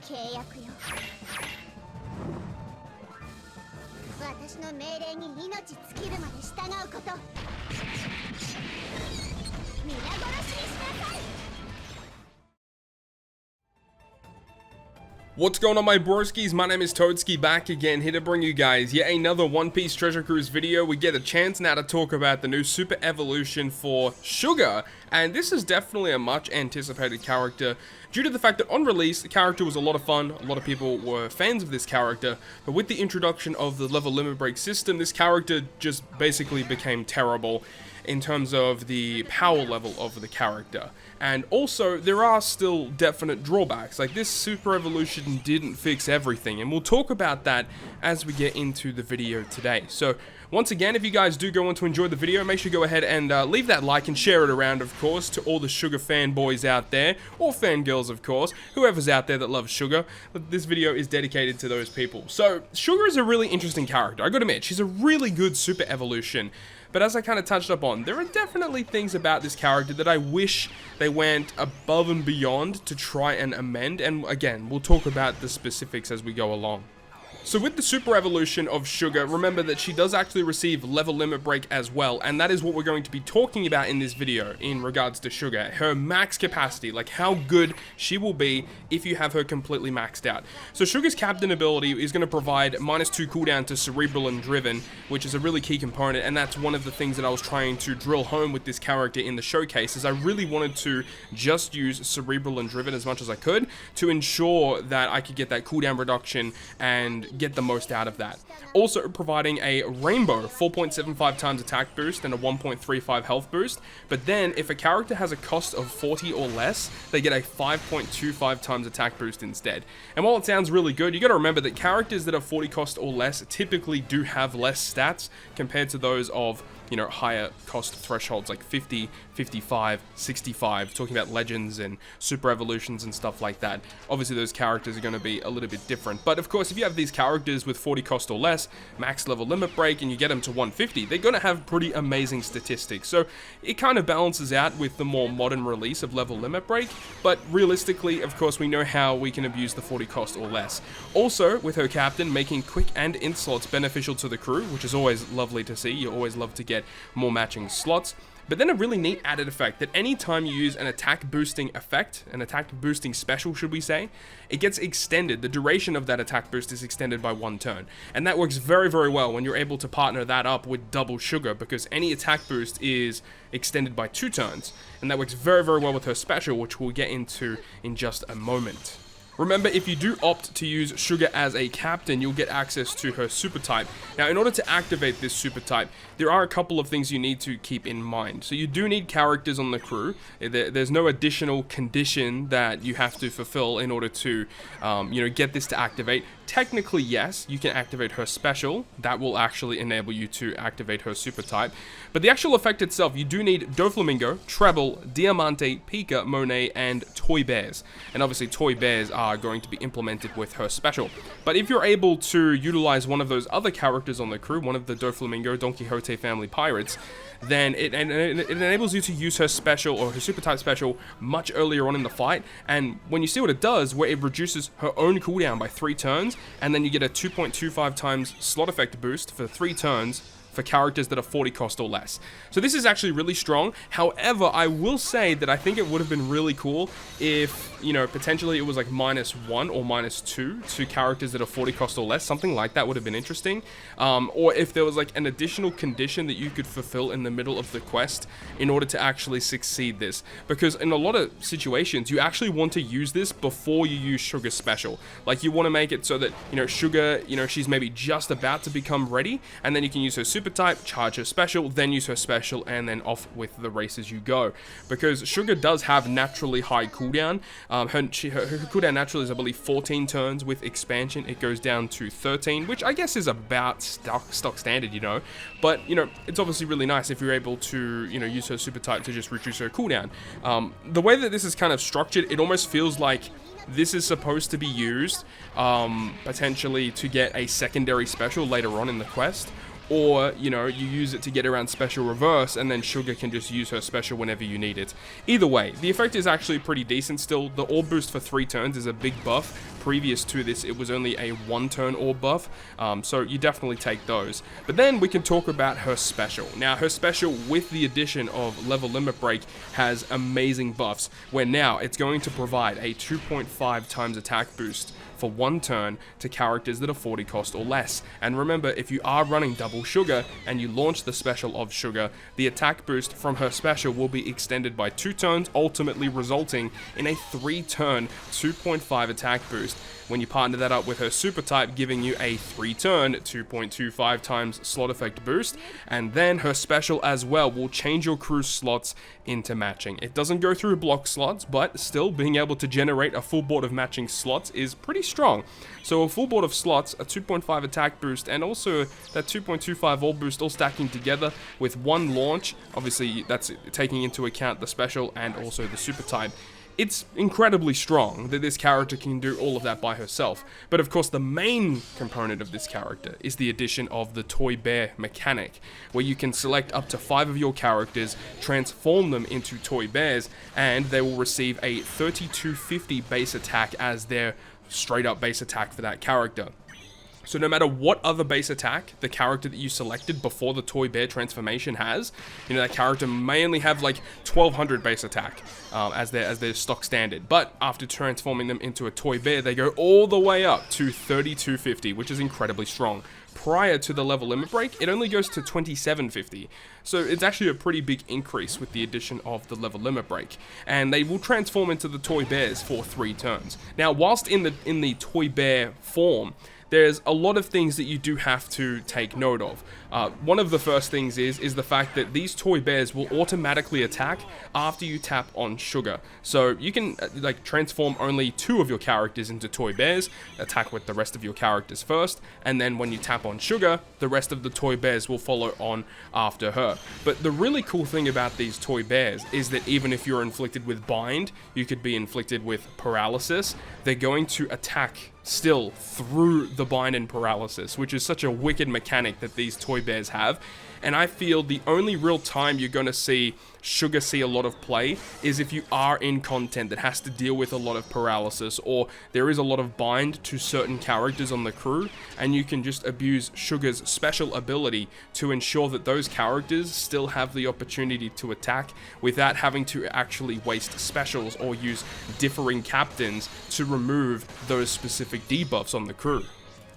契約よ。私の命令に命尽きるまで従うこと。皆殺しにしなさい。 What's going on, my broskies? My name is Toadskii, back again, here to bring you guys yet another One Piece Treasure Cruise video. We get a chance now to talk about the new super evolution for Sugar, and this is definitely a much anticipated character due to the fact that on release the character was a lot of fun. A lot of people were fans of this character, but with the introduction of the level limit break system, this character just basically became terrible in terms of the power level of the character. And also, there are still definite drawbacks. Like, this super evolution didn't fix everything, and we'll talk about that as we get into the video today. So, once again, if you guys do go on to enjoy the video, make sure you go ahead and leave that like and share it around, of course, to all the Sugar fanboys out there, or fangirls, of course, whoever's out there that loves Sugar. This video is dedicated to those people. So, Sugar is a really interesting character. I gotta admit, she's a really good super evolution. But as I kind of touched up on, there are definitely things about this character that I wish they went above and beyond to try and amend. And again, we'll talk about the specifics as we go along. So with the super evolution of Sugar, remember that she does actually receive level limit break as well, and that is what we're going to be talking about in this video in regards to Sugar. Her max capacity, like how good she will be if you have her completely maxed out. So Sugar's captain ability is going to provide -2 cooldown to Cerebral and Driven, which is a really key component, and that's one of the things that I was trying to drill home with this character in the showcase, is I really wanted to just use Cerebral and Driven as much as I could to ensure that I could get that cooldown reduction and get the most out of that. Also providing a rainbow 4.75 times attack boost and a 1.35 health boost, but then if a character has a cost of 40 or less, they get a 5.25 times attack boost instead. And while it sounds really good, you got to remember that characters that are 40 cost or less typically do have less stats compared to those of, you know, higher cost thresholds like 50, 55, 65, talking about legends and super evolutions and stuff like that. Obviously those characters are going to be a little bit different, but of course if you have these characters with 40 cost or less, max level limit break, and you get them to 150, they're going to have pretty amazing statistics. So it kind of balances out with the more modern release of level limit break, but realistically, of course, we know how we can abuse the 40 cost or less. Also, with her captain making quick and int slots beneficial to the crew, which is always lovely to see. You always love to get more matching slots. But then a really neat added effect that anytime you use an attack boosting effect, an attack boosting special should we say, it gets extended. The duration of that attack boost is extended by 1 turn. And that works very, very well when you're able to partner that up with double Sugar, because any attack boost is extended by 2 turns. And that works very, very well with her special, which we'll get into in just a moment. Remember, if you do opt to use Sugar as a captain, you'll get access to her super type. Now, in order to activate this super type, there are a couple of things you need to keep in mind. So you do need characters on the crew. There's no additional condition that you have to fulfill in order to, you know, get this to activate. Technically, yes, you can activate her special. That will actually enable you to activate her super type. But the actual effect itself, you do need Doflamingo, Treble, Diamante, Pika, Monet, and Toy Bears. And obviously, Toy Bears are going to be implemented with her special. But if you're able to utilize one of those other characters on the crew, one of the Doflamingo, Don Quixote family pirates, then it enables you to use her special, or her super type special, much earlier on in the fight. And when you see what it does, where it reduces her own cooldown by 3 turns, and then you get a 2.25 times slot effect boost for 3 turns for characters that are 40 cost or less. So this is actually really strong. However, I will say that I think it would have been really cool if, you know, potentially it was like -1 or -2 to characters that are 40 cost or less. Something like that would have been interesting. Or if there was like an additional condition that you could fulfill in the middle of the quest in order to actually succeed this. Because in a lot of situations, you actually want to use this before you use Sugar's special. Like, you want to make it so that, you know, Sugar, you know, she's maybe just about to become ready, and then you can use her super type, charge her special, then use her special, and then off with the race as you go. Because Sugar does have naturally high cooldown. Her cooldown naturally is, I believe, 14 turns. With expansion, it goes down to 13, which I guess is about stock standard, you know. But, you know, it's obviously really nice if you're able to, you know, use her super type to just reduce her cooldown. The way that this is kind of structured, it almost feels like this is supposed to be used potentially to get a secondary special later on in the quest, or, you know, you use it to get around special reverse, and then Sugar can just use her special whenever you need it. Either way, the effect is actually pretty decent still. The orb boost for 3 turns is a big buff. Previous to this, it was only a 1-turn orb buff, so you definitely take those. But then we can talk about her special. Now, her special, with the addition of level limit break, has amazing buffs, where now it's going to provide a 2.5 times attack boost for 1 turn to characters that are 40 cost or less. And remember, if you are running double Sugar and you launch the special of Sugar, the attack boost from her special will be extended by 2 turns, ultimately resulting in a 3-turn 2.5 attack boost. When you partner that up with her super type, giving you a 3-turn 2.25 times slot effect boost, and then her special as well will change your crew's slots into matching. It doesn't go through block slots, but still being able to generate a full board of matching slots is pretty strong. So a full board of slots, a 2.5 attack boost, and also that 2.25 orb boost all stacking together with 1 launch. Obviously, that's taking into account the special and also the super type. It's incredibly strong that this character can do all of that by herself. But of course, the main component of this character is the addition of the Toy Bear mechanic, where you can select up to 5 of your characters, transform them into toy bears, and they will receive a 3250 base attack as their straight up base attack for that character. So no matter what other base attack the character that you selected before the Toy Bear transformation has, you know, that character may only have like 1200 base attack as their stock standard. But after transforming them into a Toy Bear, they go all the way up to 3250, which is incredibly strong. Prior to the level limit break, it only goes to 2750. So it's actually a pretty big increase with the addition of the level limit break. And they will transform into the Toy Bears for 3 turns. Now, whilst in the Toy Bear form, there's a lot of things that you do have to take note of. One of the first things is the fact that these toy bears will automatically attack after you tap on Sugar. So you can like transform only 2 of your characters into toy bears, attack with the rest of your characters first, and then when you tap on Sugar, the rest of the toy bears will follow on after her. But the really cool thing about these toy bears is that even if you're inflicted with bind, you could be inflicted with paralysis, they're going to attack still through the bind and paralysis, which is such a wicked mechanic that these toy bears have. And I feel the only real time you're going to see Sugar see a lot of play is if you are in content that has to deal with a lot of paralysis, or there is a lot of bind to certain characters on the crew, and you can just abuse Sugar's special ability to ensure that those characters still have the opportunity to attack without having to actually waste specials or use differing captains to remove those specific debuffs on the crew.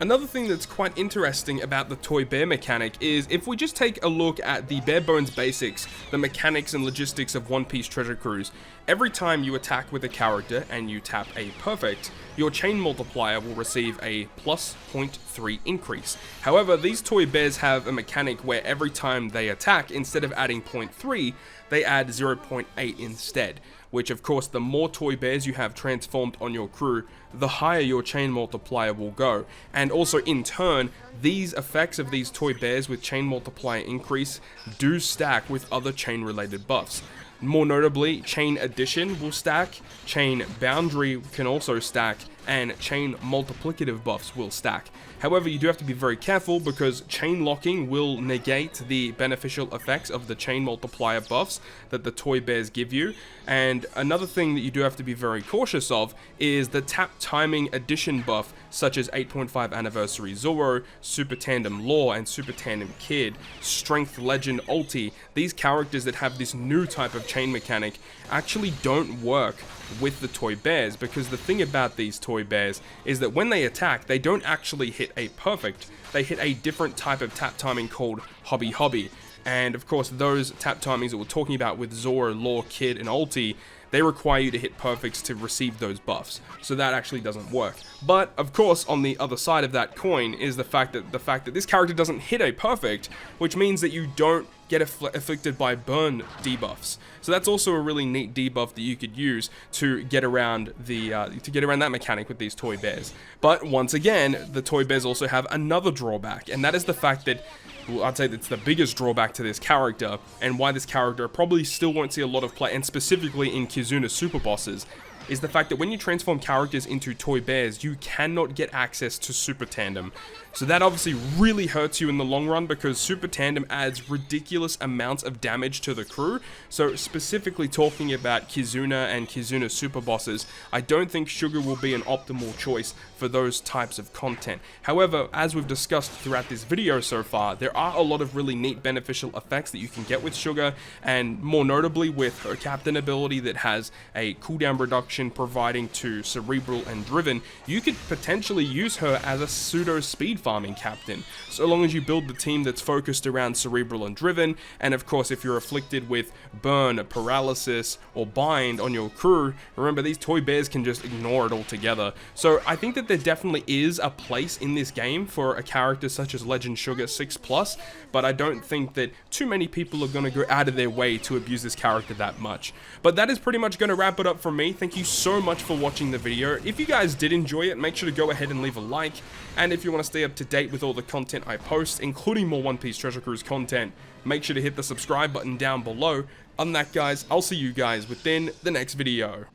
Another thing that's quite interesting about the Toy Bear mechanic is if we just take a look at the bare bones basics, the mechanics and logistics of One Piece Treasure Cruise, every time you attack with a character and you tap a perfect, your chain multiplier will receive a plus 0.3 increase. However, these toy bears have a mechanic where every time they attack, instead of adding 0.3, they add 0.8 instead, which of course the more toy bears you have transformed on your crew, the higher your chain multiplier will go. And also in turn, these effects of these toy bears with chain multiplier increase do stack with other chain related buffs. More notably, chain addition will stack, chain boundary can also stack, and chain multiplicative buffs will stack. However, you do have to be very careful because chain locking will negate the beneficial effects of the chain multiplier buffs that the toy bears give you. And another thing that you do have to be very cautious of is the tap timing addition buff, such as 8.5 Anniversary Zoro, Super Tandem Law, and Super Tandem Kid, Strength Legend Ulti. These characters that have this new type of chain mechanic actually don't work with the toy bears, because the thing about these toy bears is that when they attack, they don't actually hit a perfect, they hit a different type of tap timing called Hobby Hobby. And of course, those tap timings that we're talking about with Zoro, Law, Kid, and Ulti, they require you to hit perfects to receive those buffs, so that actually doesn't work. But of course, on the other side of that coin is the fact that this character doesn't hit a perfect, which means that you don't get afflicted by burn debuffs. So that's also a really neat debuff that you could use to get around that mechanic with these toy bears. But once again, the toy bears also have another drawback, and that is the fact that, well, I'd say that's the biggest drawback to this character, and why this character probably still won't see a lot of play, and specifically in Kizuna's super bosses, is the fact that when you transform characters into toy bears, you cannot get access to Super Tandem. So that obviously really hurts you in the long run because Super Tandem adds ridiculous amounts of damage to the crew. So specifically talking about Kizuna and Kizuna super bosses, I don't think Sugar will be an optimal choice for those types of content. However, as we've discussed throughout this video so far, there are a lot of really neat beneficial effects that you can get with Sugar, and more notably with her captain ability that has a cooldown reduction providing to Cerebral and Driven. You could potentially use her as a pseudo speed farming captain, so long as you build the team that's focused around Cerebral and Driven, and of course if you're afflicted with Burn, Paralysis, or Bind on your crew, remember these toy bears can just ignore it altogether. So I think that there definitely is a place in this game for a character such as Legend Sugar 6+, but I don't think that too many people are going to go out of their way to abuse this character that much. But that is pretty much going to wrap it up from me. Thank you so much for watching the video. If you guys did enjoy it, make sure to go ahead and leave a like, and if you want to stay up to date with all the content I post, including more One Piece Treasure Cruise content, make sure to hit the subscribe button down below. Other than that, guys, I'll see you guys within the next video.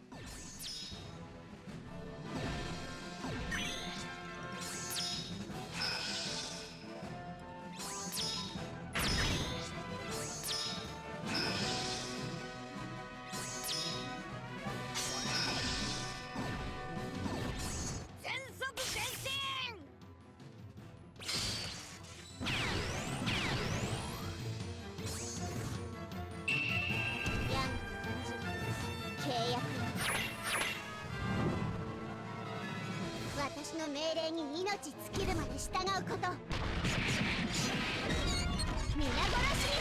Brosskiis